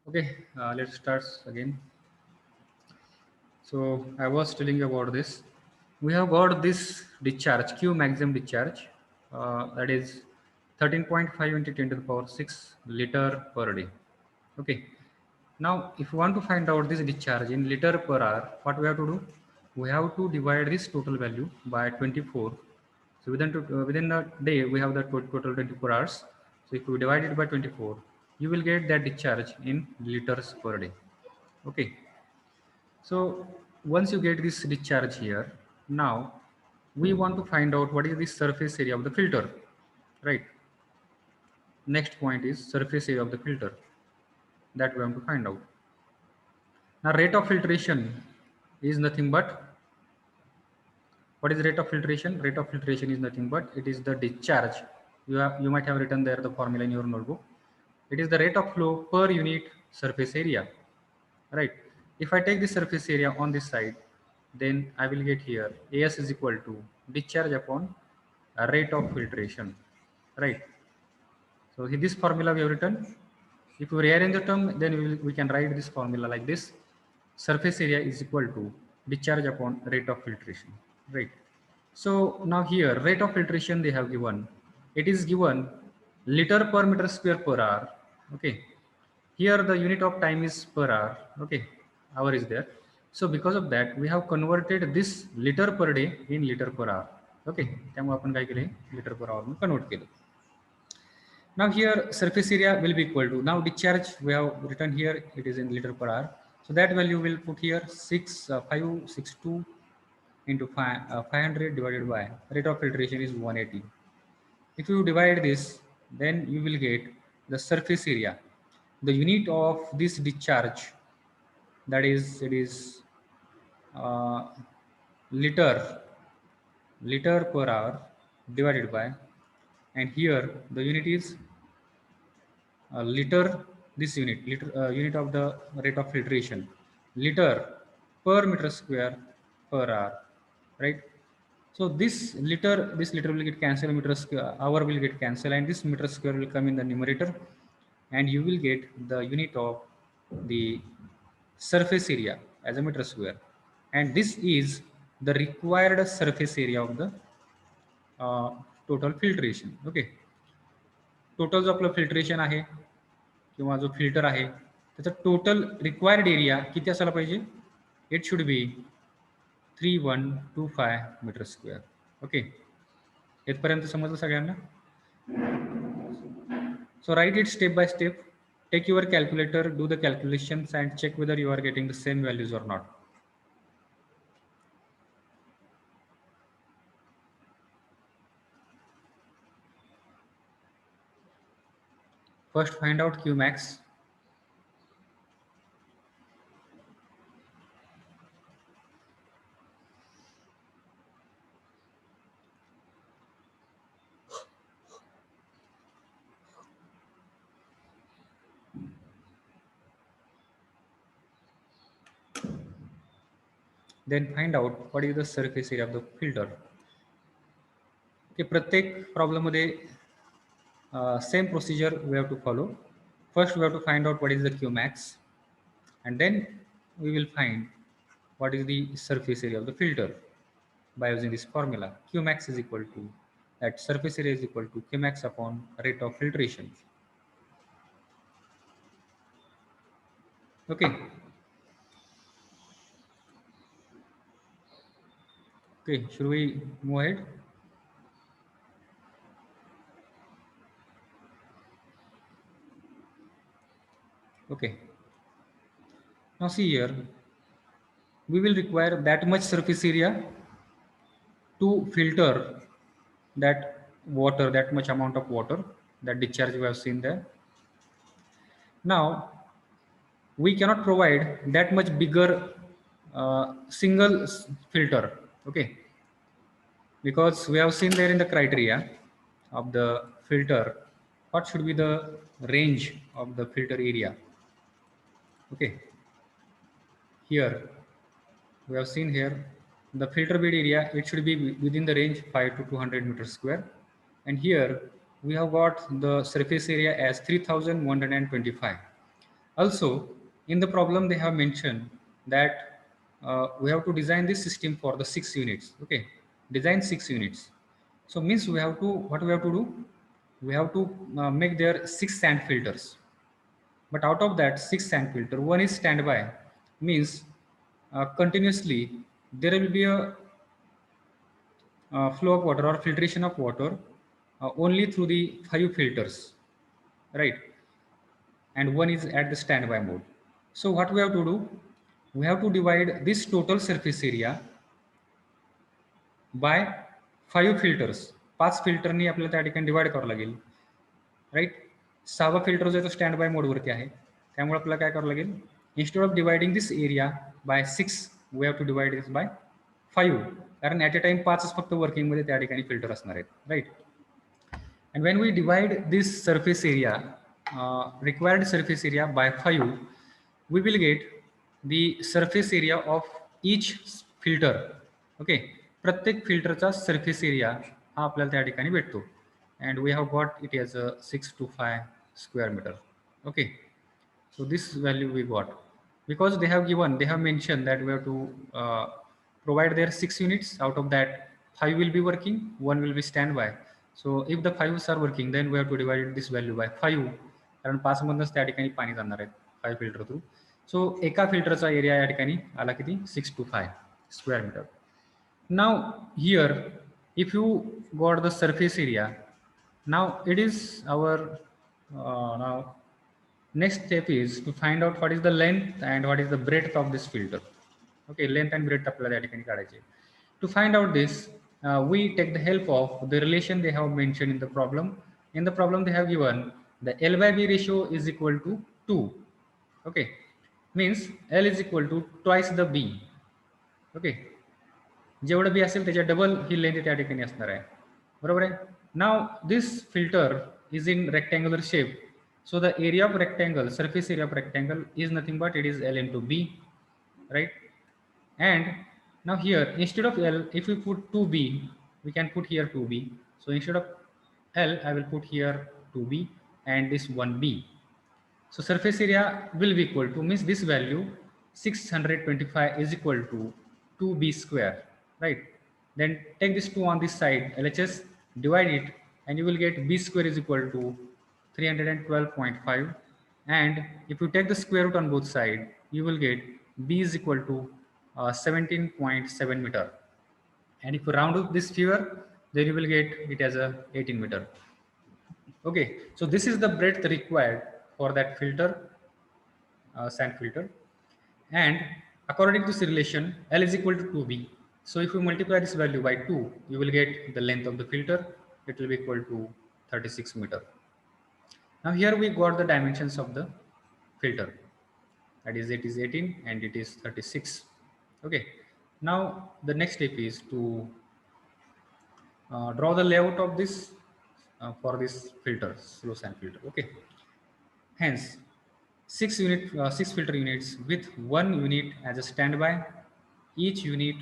Okay, let's start again. So I was telling you about this. We have got this discharge, Q maximum discharge, that is 13.5 into 10 to the power 6 liter per day. Okay. Now, if you want to find out this discharge in liter per hour, what we have to do? We have to divide this total value by 24. So within the day, we have the total 24 hours. So if you divide it by 24, you will get that discharge in liters per day. Okay. So once you get this discharge here, now we want to find out what is the surface area of the filter, right? Next point is surface area of the filter that we want to find out. Now rate of filtration is nothing but, what is rate of filtration? Rate of filtration is nothing but it is the discharge. You might have written there the formula in your notebook. It is the rate of flow per unit surface area, right? If I take the surface area on this side, then I will get here AS is equal to discharge upon a rate of filtration, right? So this formula we have written. If we rearrange the term, then we can write this formula like this: surface area is equal to discharge upon rate of filtration, right? So now here rate of filtration they have given. It is given liter per meter square per hour. Okay. Here the unit of time is per hour. Okay. Hour is there. So because of that we have converted this liter per day in liter per hour. Okay. त्यामुळे आपण काय केले liter per hour convert केलं. Now here surface area will be equal to, now discharge we have written here, it is in liter per hour. So that value will put here 562 into 500 divided by rate of filtration is 180. If you divide this, then you will get the surface area. The unit of this discharge, that is, it is uh, liter per hour divided by, and here the unit is liter, this unit of the rate of filtration, liter per meter square per hour, right? So this liter will get cancelled, meter square hour will get cancelled, and this meter square will come in the numerator, and you will get the unit of the surface area as a meter square, and this is the required surface area of the total filtration. Okay, total जो आपलं filtration आहे किंवा जो filter आहे त्याचा total required area किती असायला पाहिजे? It should be 3125 metre square. Okay, इथपर्यंत समजलं सगळ्यांना? So write it step by step. Take your calculator, do the calculations and check whether you are getting the same values or not. First find out Qmax. Then find out what is the surface area of the filter. Okay, प्रत्येक problem मध्ये same procedure we have to follow. First we have to find out what is the Qmax, and then we will find what is the surface area of the filter by using this formula. Qmax is equal to, that surface area is equal to Qmax upon rate of filtration. Okay. Okay, should we move ahead? Okay. Now see here, we will require that much surface area to filter that water, that much amount of water, that discharge we have seen there. Now we cannot provide that much bigger single filter. Okay, because we have seen there in the criteria of the filter what should be the range of the filter area. Okay, here we have seen here the filter bed area, it should be within the range 5 to 200 meters square, and here we have got the surface area as 3125. Also, in the problem they have mentioned that we have to design this system for the 6 units. Okay, design 6 units. So means we have to, what we have to do? We have to make there 6 sand filters. But out of that 6 sand filter, one is standby, means continuously there will be a flow of water or filtration of water only through the 5 filters, right? And one is at the standby mode. So what we have to do? We have to divide this total surface area by 5 filters. 5 फिल्टरनी आपल्याला त्या ठिकाणी divide करावं लागेल, right. 6वा filter जो आहे तो stand by मोडवरती आहे, त्यामुळे आपल्याला काय करावं लागेल, instead of dividing this area by 6 we have to divide this by 5, कारण ॲट अ टाइम 5च फक्त वर्किंगमध्ये त्या ठिकाणी फिल्टर असणार आहेत, right. And when we divide this surface area, required surface area by 5, we will get the surface area of each filter. Okay, प्रत्येक फिल्टरचा surface area हा आपल्याला त्या ठिकाणी भेटतो. And we have got it as a 625 square meter. Okay, so this value we got because they have mentioned that we have to provide their 6 units. Out of that, 5 will be working, one will be standby. So if the 5s are working, then we have to divide this value by 5, कारण 5 मधूनच त्या ठिकाणी पाणी जाणार आहे 5 filter through. सो एका फिल्टरचा area या ठिकाणी आला किती, 625 square metre. Now here, if you got the surface area, now it is our now next step is to find out what is the length and what is the breadth of this filter. Okay, length and breadth आपल्याला या ठिकाणी काढायचे. To find out this, we take the help of the relation they have mentioned in the problem. In the problem they have given the L by B ratio is equal to 2. Okay, means L is equal to twice the B. Okay, जेवढं B असेल त्याच्या double ही length त्या ठिकाणी असणार आहे, बरोबर आहे. नाव this filter is in rectangular shape, so the area of rectangle, surface area of rectangle is nothing but it is L into B, right? And now here instead of L, if we put 2B, we can put here 2B. So instead of L, I will put here 2B and this 1B. So surface area will be equal to, means this value 625 is equal to 2B square, right? Then take this 2 on this side, LHS, divide it, and you will get B square is equal to 312.5. And if you take the square root on both sides, you will get B is equal to 17.7 meter. And if you round up this figure, then you will get it as a 18 meter. Okay, so this is the breadth required for that filter, sand filter. And according to this relation, L is equal to 2B. So if you multiply this value by 2, you will get the length of the filter. It will be equal to 36 meter. Now here we got the dimensions of the filter. That is, it is 18 and it is 36. Okay. Now the next step is to draw the layout of this for this filter, slow sand filter. Okay. Hence, 6 filter units with 1 unit as a standby, each unit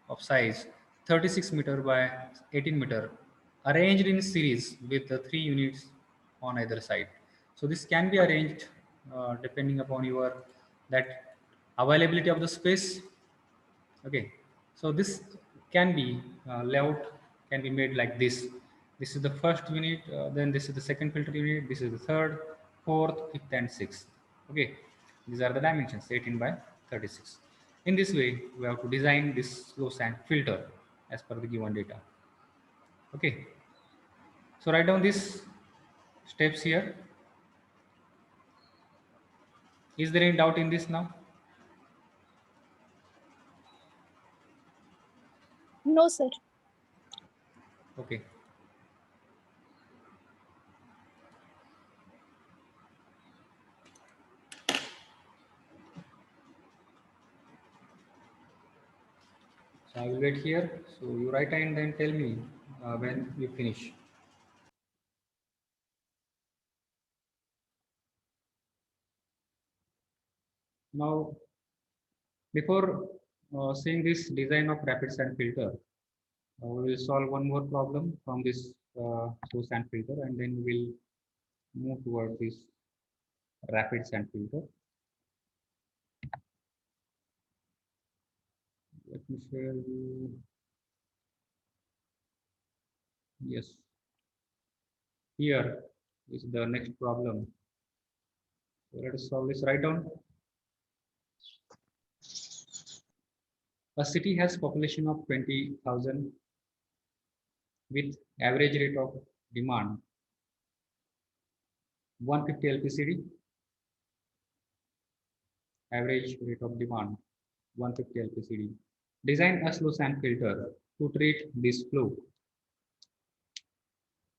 of size 36 meter by 18 meter, arranged in series with the 3 units on either side. So this can be arranged depending upon your that availability of the space. Okay, so this can be layout can be made like this. This is the first unit, then this is the second filter unit, this is the third, fourth, fifth, and sixth. Okay, these are the dimensions 18 by 36. In this way, we have to design this slow sand filter as per the given data. Okay, so write down these steps here. Is there any doubt in this now? No, sir. Okay. So I will wait here. So you write and then tell me when you finish. Now, before seeing this design of rapid sand filter, we will solve one more problem from this slow sand filter, and then we will move toward this rapid sand filter. Shall, yes, here is the next problem. So let us solve this. Write down. A city has population of 20,000 with average rate of demand 150 LPCD, average rate of demand 150 LPCD. Design a slow sand filter to treat this flow.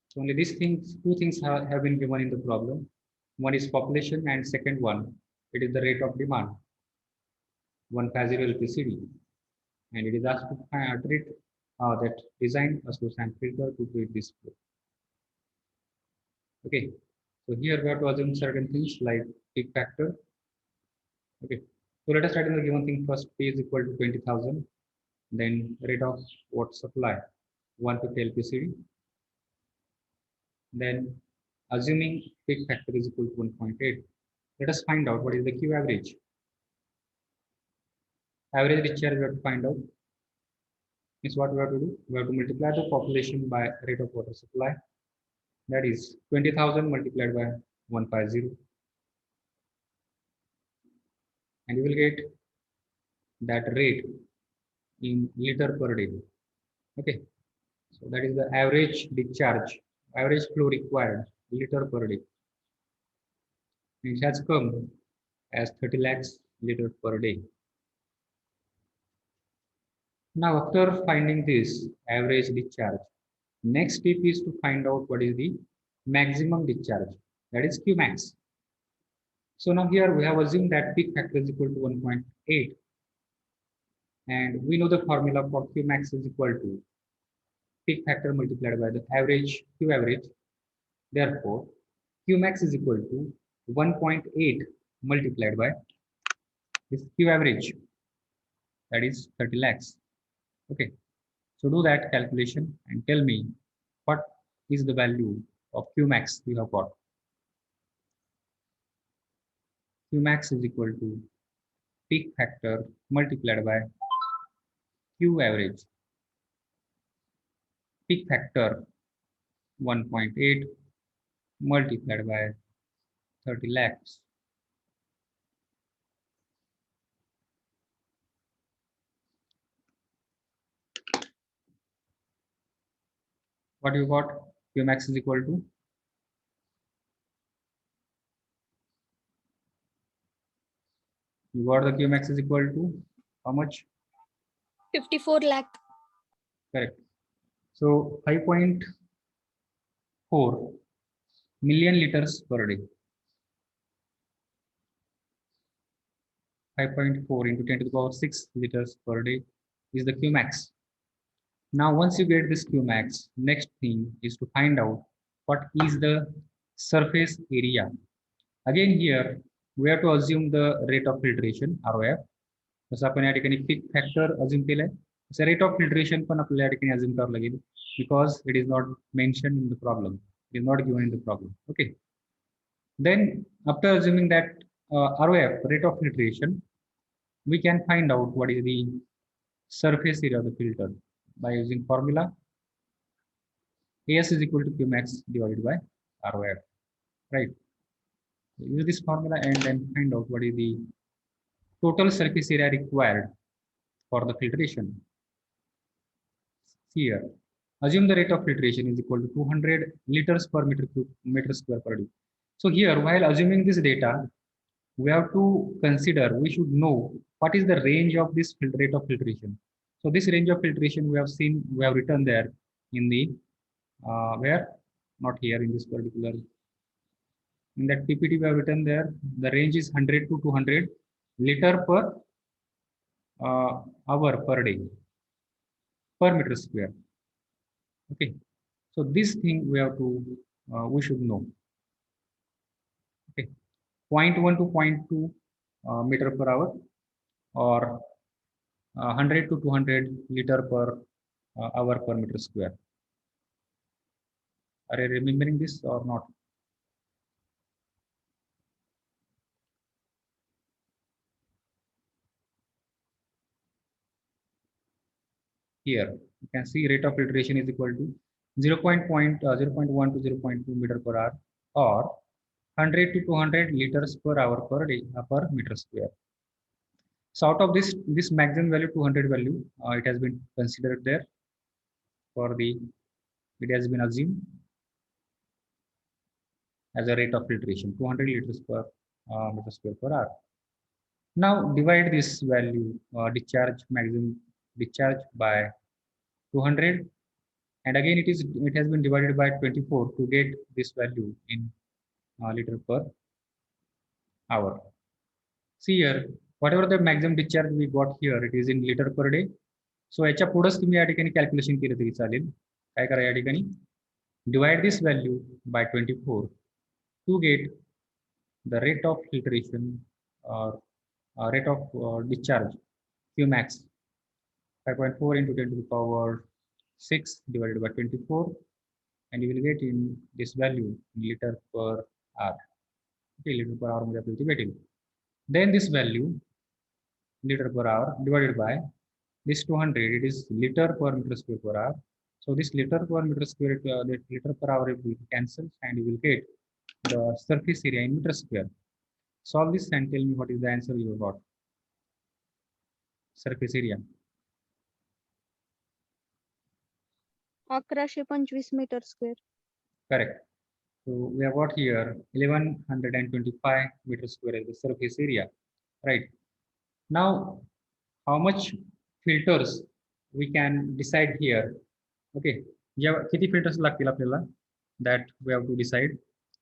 So only these things, two things have been given in the problem. One is population and second one, it is the rate of demand 150 LPCD. And it is asked to treat that design a slow sand filter to treat this flow. Okay, so here we have to assume certain things like peak factor. Okay, so let us start in the given thing first. P is equal to 20,000, then rate of water supply 150 LPCD, then assuming peak factor is equal to 1.8. Let us find out what is the Q average. Average discharge we have to find out. Is what we have to do. We have to multiply the population by rate of water supply. That is 20,000 multiplied by 150, and you will get that rate in liter per day. Okay, so that is the average discharge, average flow required liter per day. It has come as 30 lakhs liters per day. Now, after finding this average discharge, next step is to find out what is the maximum discharge, that is Qmax. So now here we have assumed that peak factor is equal to 1.8, and we know the formula for Qmax is equal to peak factor multiplied by the average Q average. Therefore, Qmax is equal to 1.8 multiplied by this Q average, that is 30 lakhs. Okay, so do that calculation and tell me what is the value of Qmax we have got. Qmax is equal to peak factor multiplied by Q average. Peak factor 1.8 multiplied by 30 lakhs. What you got? Qmax is equal to, you got the Qmax is equal to how much? 54 lakh. Correct. So 5.4 million liters per day. 5.4 into 10 to the power 6 liters per day is the Qmax. Now, once you get this Qmax, next thing is to find out what is the surface area. Again, here we have to assume the rate of filtration ROF. जसं आपण या ठिकाणी peak factor assume केलाय तसं rate of filtration पण आपल्याला या ठिकाणी अज्युम करावं लागेल because it is not mention in the problem, it is not given in the problem. Okay, then after assuming that ROF, rate of filtration, we can find out what is the surface area of the filter by using formula AS is equal to Qmax divided by ROF, right? So use this formula and then find out what is the total surface area required for the filtration. Here, assume the rate of filtration is equal to 200 liters per meter square per day. So here, while assuming this data, we have to consider, we should know what is the range of this rate of filtration. So this range of filtration we have seen, we have written there in the where, not here in this particular, in that PPT we have written there, the range is 100 to 200 liter per hour per day per meter square. Okay, so this thing we have to we should know. Okay, 0.1 to 0.2 meter per hour or 100 to 200 liter per hour per meter square. Are you remembering this or not? here you can see rate of filtration is equal to 0.1 to 0.2 meter per hour, or 100 to 200 liters per hour per day per meter square. So out of this maximum value 200 value, it has been considered there for the, it has been assumed as a rate of filtration 200 liters per meter square per hour. Now divide this value maximum discharge by 200, and again it has been divided by 24 to get this value in liter per hour. See here, whatever the maximum discharge we got here, it is in liter per day. So याच्या पुढेच तुम्ही या ठिकाणी calculation केलं तरी चालेल. काय करा या ठिकाणी divide this value by 24 to get the rate of filtration or rate of discharge Qmax 5.4 into 10 to the power 6 divided by 24, and you will get in this value in liter per hour. Okay, liter per hour मध्ये आपल्याला ते भेटेल. Then this value liter per hour divided by this 200, it is liter per meter square per hour. So this liter per meter square, that liter per hour will cancel, and you will get the surface area in meter square. Solve this and tell me what is the answer you got. Surface area. 1125 meter square. Correct. So we have got here 1125 meter square as the surface area, right? Now, how much filters we can decide here? Okay, किती filters लागतील आपल्याला, that we have to decide,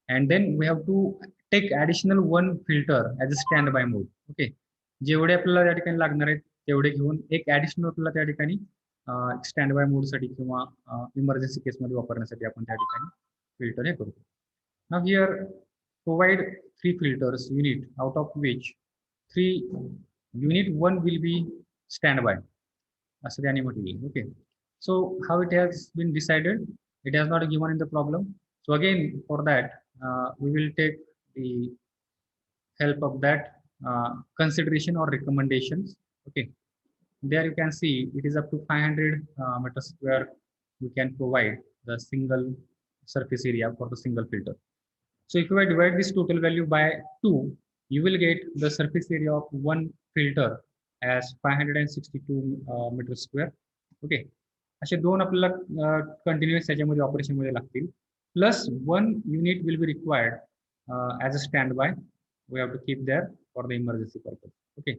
and then we have to take additional one filter as a standby mode. Okay, जेवढे आपल्याला त्या ठिकाणी लागणार आहेत तेवढे घेऊन एक ऍडिशनल आपल्याला त्या ठिकाणी स्टँड बाय मोड साठी किंवा इमर्जन्सी केस मध्ये वापरण्यासाठी आपण त्या ठिकाणी फिल्टर हे करू. Now here provide 3 filters unit, out of which 3 unit 1 will be standby. असं त्याने म्हटले. Okay, so how it has been decided? It has not given in the problem. So again for that we will take the help of that consideration or recommendations. Okay, there you can see it is up to 500 meter square we can provide the single surface area for the single filter. So if you divide this total value by 2, you will get the surface area of one filter as 562 meter square. Okay, असे दोन आपल्याला continuous त्याच्यामध्ये operation मध्ये लागतील, plus 1 unit will be required as a standby. We have to keep there for the emergency purpose. Okay,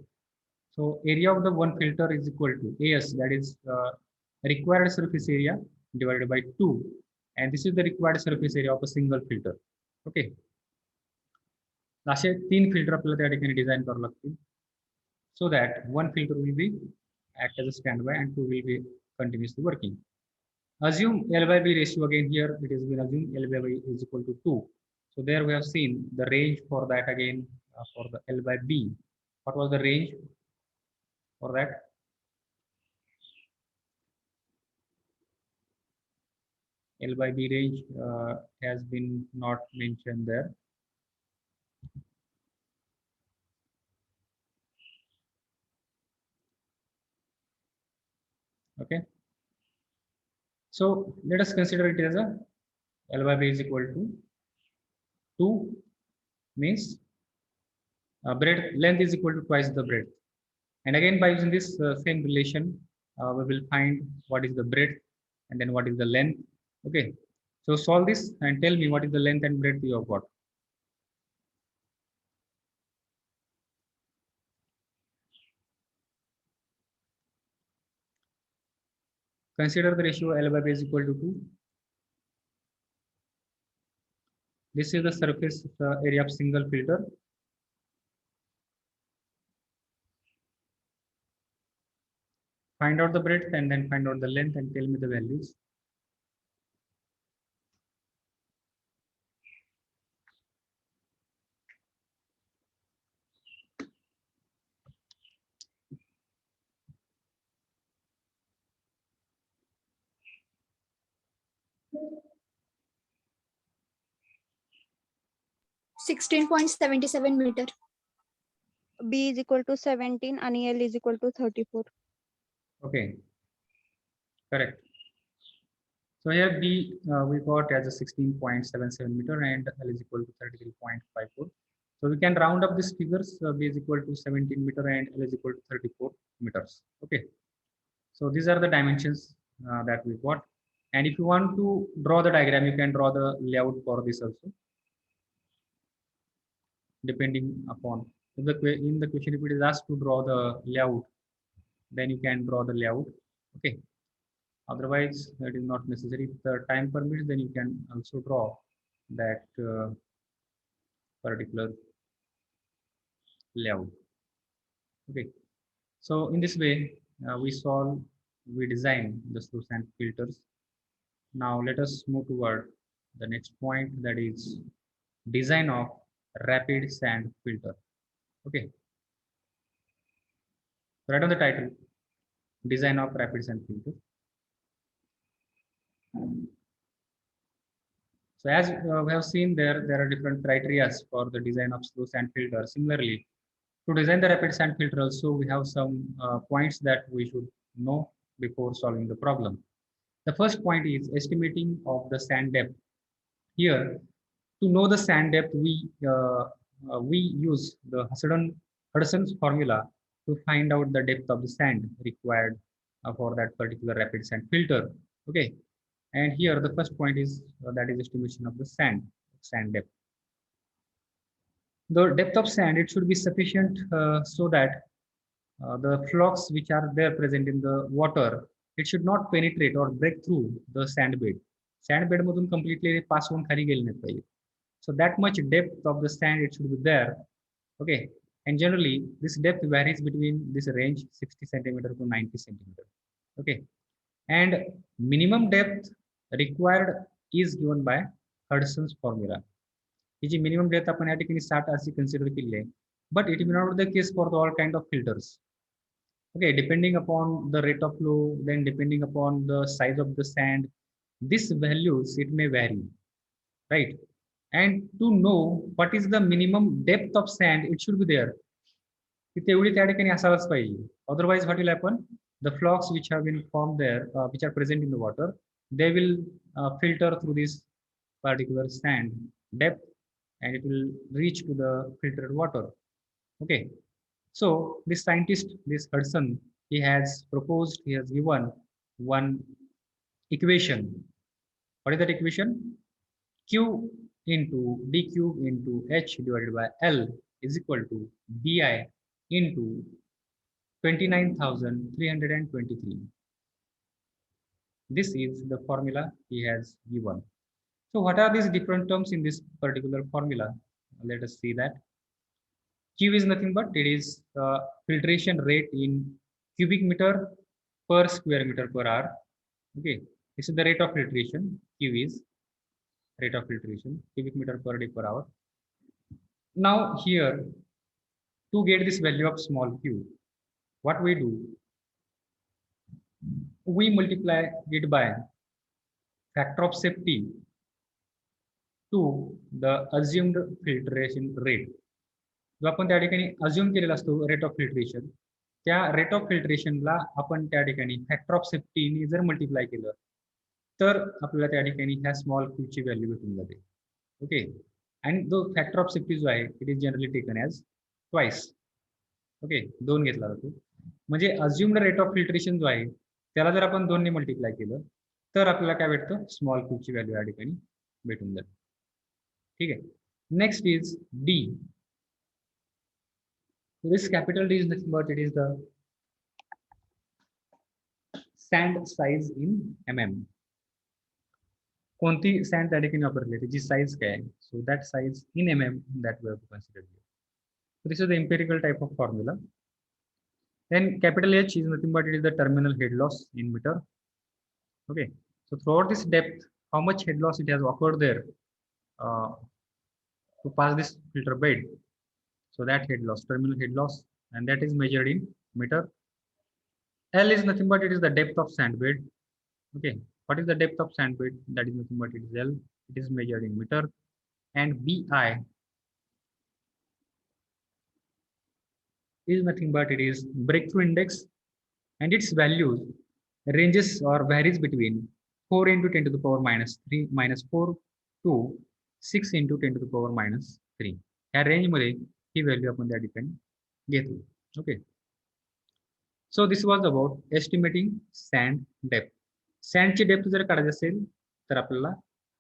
so area of the one filter is equal to AS, that is required surface area divided by 2, and this is the required surface area of a single filter. Okay, असे 3 filter आपल्याला त्या ठिकाणी design करावे लागतील, so that one filter will be act as a standby and 2 will be continuously working. Assume L by B ratio, again here it is been assumed L by B is equal to 2. So there we have seen the range for that again for the L by B. What was the range for that? L by B range has been not mentioned there. Okay, so let us consider it as a L by B is equal to 2, means breadth length is equal to twice the breadth, and again by using this same relation we will find what is the breadth and then what is the length. Okay, so solve this and tell me what is the length and breadth you have got. Consider the ratio L by B is equal to 2. This is the surface area of single filter. Find out the breadth and then find out the length and tell me the values. $16.77 meter. B is equal to 17 and L is equal to 34. Okay, Correct. So here B we got as a 16.77 meter and L is equal to 33.54. So we can round up these figures. B is equal to 17 meter and L is equal to 34 meters. Okay. So these are the dimensions that we got. And if you want to draw the diagram, you can draw the layout for this also, depending upon if in the question if it is asked to draw the layout, then you can draw the layout. Okay. Otherwise, that is not necessary. If the time permits, then you can also draw that particular layout. Okay. So in this way, we design the sluice and filters. Now let us move toward the next point, that is design of rapid sand filter. Okay. Right on the title, design of rapid sand filter. So as we have seen there are different criteria for the design of sluice and filter. Similarly, to design the rapid sand filter also, we have some points that we should know before solving the problem. The first point is estimating of the sand depth. Here, to know the sand depth, we use the Hudson's formula to find out the depth of the sand required for that particular rapid sand filter. Okay, and here the first point is that is estimation of the sand depth. The depth of sand, it should be sufficient so that the flocks which are there present in the water, it should not penetrate or break through the sand bed. Sand bed मधून completely pass होऊन खाली गेले नाही पाहिजे. So that much depth of the sand it should be there. Okay, and generally this depth varies between this range 60 centimeter to 90 centimeter. Okay, and minimum depth required is given by Hudson's formula. He ji minimum depth आपण या ठिकाणी 60 अशी consider केली आहे, but it may not be the case for all kind of filters. Okay, depending upon the rate of flow, then depending upon the size of the sand, these values it may vary, right? And to know what is the minimum depth of sand, it should be there. तिथे एवढी त्या ठिकाणी असायलाच पाहिजे. Otherwise, what will happen? The flocks which have been formed there, which are present in the water, they will filter through this particular sand depth, and it will reach to the filtered water. Okay. So this scientist, this Hudson, he has given one equation. What is that equation? Q into dq into h divided by L is equal to bi into 29,323. This is the formula he has given. So what are these different terms in this particular formula? Let us see that. Q is nothing but it is filtration rate in cubic meter per square meter per hour. Okay, this is the rate of filtration. Q is rate of filtration, cubic meter per day per hour. Now here, to get this value of small q, what we do? We multiply it by factor of safety to the assumed filtration rate. जो आपण त्या ठिकाणी assume केलेला असतो rate of filtration, त्या rate of फिल्ट्रेशनला आपण त्या ठिकाणी फॅक्टर ऑफ सेफ्टीने जर मल्टिप्लाय केलं तर आपल्याला त्या ठिकाणी ह्या स्मॉल क्यूची व्हॅल्यू भेटून जाते. ओके, आणि जो फॅक्टर ऑफ सेफ्टी जो आहे it is generally taken as twice. Okay, 2 घेतला जातो. म्हणजे अज्युम्ड रेट ऑफ फिल्ट्रेशन जो आहे त्याला जर आपण 2 ने मल्टिप्लाय केलं तर आपल्याला काय भेटतं? स्मॉल क्यूची व्हॅल्यू या ठिकाणी भेटून जाते. ठीक आहे. Next is D. This capital D is nothing but it is the sand size in mm. कोणती sand त्या ठिकाणी वापरली त्याची size काय आहे? So that size in mm that we have to consider here. So this is the empirical type of formula. Then capital H is nothing but it is the terminal head loss in meter. Okay. So throughout this depth, how much head loss it has occurred there to pass this filter bed. So that head loss, terminal head loss, and that is measured in meter. L is nothing but it is the depth of sand bed. Okay, what is the depth of sand bed? That is nothing but it is L. It is measured in meter. And BI is nothing but it is breakthrough index, and its values ranges or varies between 4 into 10 to the power minus 3 minus 4 to 6 into 10 to the power minus 3. ह्या रेंजमध्ये ही value आपण त्या ठिकाणी घेतो. Okay. So this was about estimating sand depth. सँडची depth जर काढायची असेल तर आपल्याला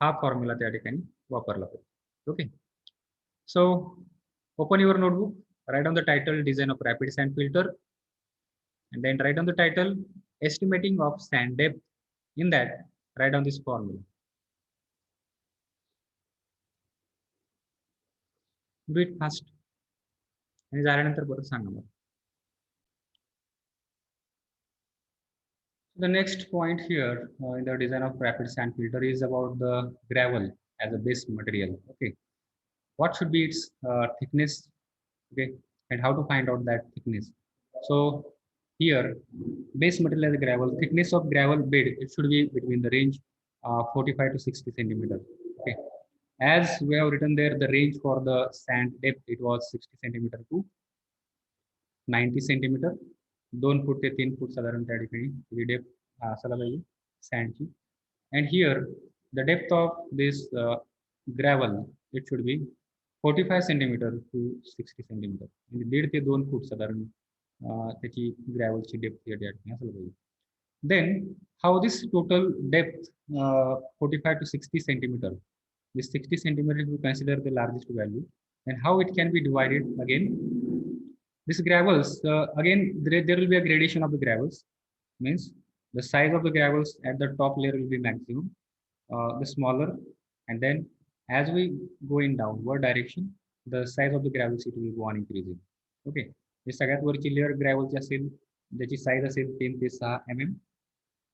हा फॉर्म्युला त्या ठिकाणी वापरला पाहिजे. Okay. So open your notebook, write down the title design of rapid sand filter, and then write down the title estimating of sand depth. In that, write down this formula. Do it fast. आणि झाल्यानंतर परत सांगा मला. The next point here in the design of rapid sand filter is about the gravel as a base material. Okay, what should be its thickness? Okay, and how to find out that thickness? So here, base material as a gravel, thickness of gravel bed, it should be between the range 45 to 60 centimeter. Okay, as we have written there, the range for the sand depth, it was 60 centimeter to 90 centimeter. 2 फूट ते 3 फूट साधारण त्या ठिकाणी depth असायला पाहिजे सँडची. And here the depth of this gravel it should be 45 centimetre to 60 centimetre, म्हणजे 1.5 ते 2 फूट साधारण त्याची ग्रॅव्हलची डेप्थ या ठिकाणी असायला पाहिजे. Then how this total depth 45 to 60 centimeter, this 60 centimeter we consider the largest value, and how it can be divided again. This gravels, again there will be a gradation of the gravels, means the size of the gravels at the top layer will be maximum, the smaller, and then as we go in downward direction, the size of the gravels it will go on increasing. Okay, हे सगळ्यात वरची layer ग्रॅव्हलची असेल ज्याची size असेल 3 ते 6 mm,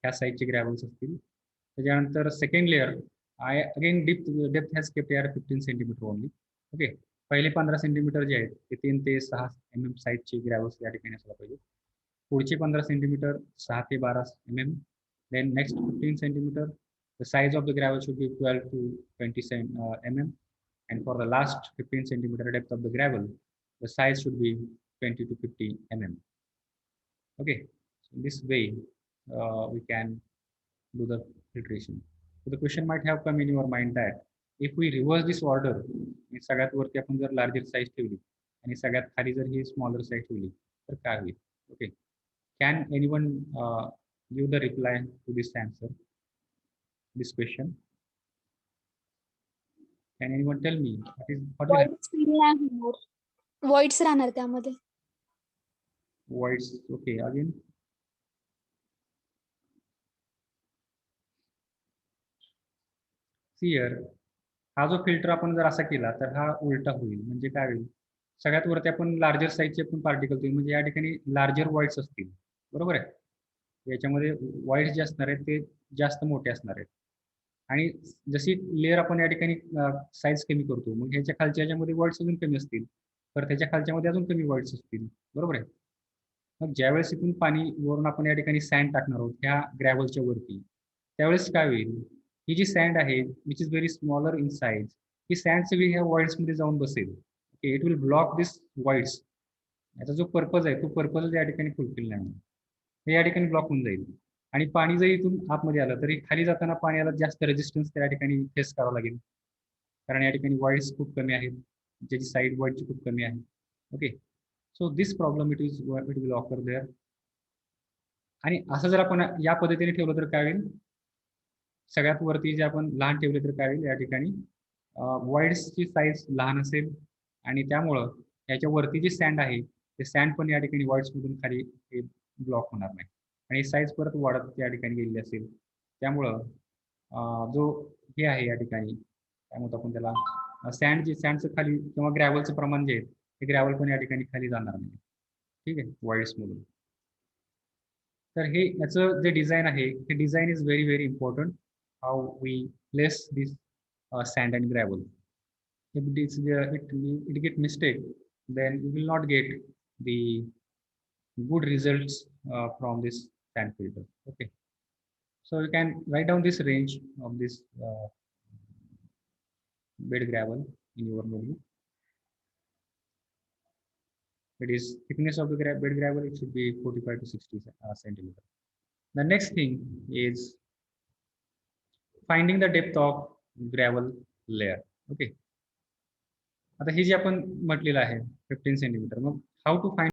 ह्या साईजचे ग्रॅव्हल्स असतील. त्याच्यानंतर second layer again depth has kept यार 15 सेंटीमीटर ओनली. ओके, पहिले 15 सेंटीमीटर जे आहेत ते 3 ते 6 mm साईजचे ग्रॅव्हल्स या ठिकाणी असायला पाहिजे. पुढचे 15 सेंटीमीटर 6 ते 12 mm. Then next 15 centimetre, the size of the gravel should be 12 to 20 mm, and for the last 15 centimeter depth of the gravel, the size should be 20 to 50 mm. Okay, so in this way we can do the filtration. So the question might have come in your mind that if we reverse this order, सगळ्यात वरती आपण जर larger size ठेवली आणि सगळ्यात खाली जर ही smaller size ठेवली तर काय होईल? Okay, can anyone give the reply to this answer, this question? Can anyone tell me voids राहणार त्यामध्ये? व्हॉइड्स, ओके. अगेन हिअर हा जो फिल्टर आपण जर असा केला तर हा उलटा होईल. म्हणजे काय होईल, सगळ्यात वरती आपण लार्जर साईजचे पण पार्टिकल होईल, म्हणजे या ठिकाणी लार्जर व्हॉइड्स असतील, बरोबर आहे. याच्यामध्ये व्हॉइड्स जे असणार आहेत ते जास्त मोठे असणार आहेत, आणि जशी लेअर आपण या ठिकाणी साईज कमी करतो, मग ह्याच्या खालच्या ह्याच्यामध्ये व्हॉइड्स अजून कमी असतील, तर त्याच्या खालच्यामध्ये अजून कमी व्हॉइड्स असतील, बरोबर आहे. मग ज्यावेळेस इथून पाणी वरून आपण या ठिकाणी सँड टाकणार आहोत ह्या ग्रॅव्हलच्या वरती, त्यावेळेस काय होईल, ही जी सँड आहे which is very smaller in size, ही सँड सगळी ह्या व्हॉइड्समध्ये जाऊन बसेल. Okay, it will block this voids. याचा जो पर्पज आहे तो पर्पज या ठिकाणी फुलफिल नाही होणार, हे या ठिकाणी ब्लॉक होऊन जाईल. आणि पाणी जरी इथून आतमध्ये आलं तरी खाली जाताना पाण्याला जास्त रेजिस्टन्स त्या ठिकाणी फेस करावं लागेल, कारण या ठिकाणी व्हॉइड्स खूप कमी आहेत, ज्याची साईड व्हॉइडची खूप कमी आहे. Okay, so this problem it will occur there. आणि असं जर आपण या पद्धतीने ठेवलं तर काय होईल, सगळ्यात वरती जे आपण लहान ठेवले तर काय होईल, या ठिकाणी व्हॉइड्सची साईज लहान असेल, आणि त्यामुळं याच्या वरती जी सँड आहे ते सँड पण या ठिकाणी व्हॉइड्समधून खाली ब्लॉक होणार नाही, आणि साईज परत वाढत या ठिकाणी गेलेली असेल. त्यामुळं जो हे आहे या ठिकाणी काय म्हणतो आपण त्याला, सँडचं खाली किंवा ग्रॅव्हलचं प्रमाण जे आहे ते ग्रॅव्हल पण या ठिकाणी खाली जाणार नाही. ठीक आहे, व्हॉइड्समधून. तर हे याचं जे डिझाईन आहे हे design is very very important. How we place this sand and gravel. If it get mistake, then you will not get the good results from this sand filter. Okay, so you can write down this range of this bed gravel in your notebook. It is thickness of the bed gravel, it should be 45 to 60 centimeter. The next thing is finding the depth of gravel layer. Okay, आता हे जे आपण म्हटलेलं आहे 15 centimetre, मग how to find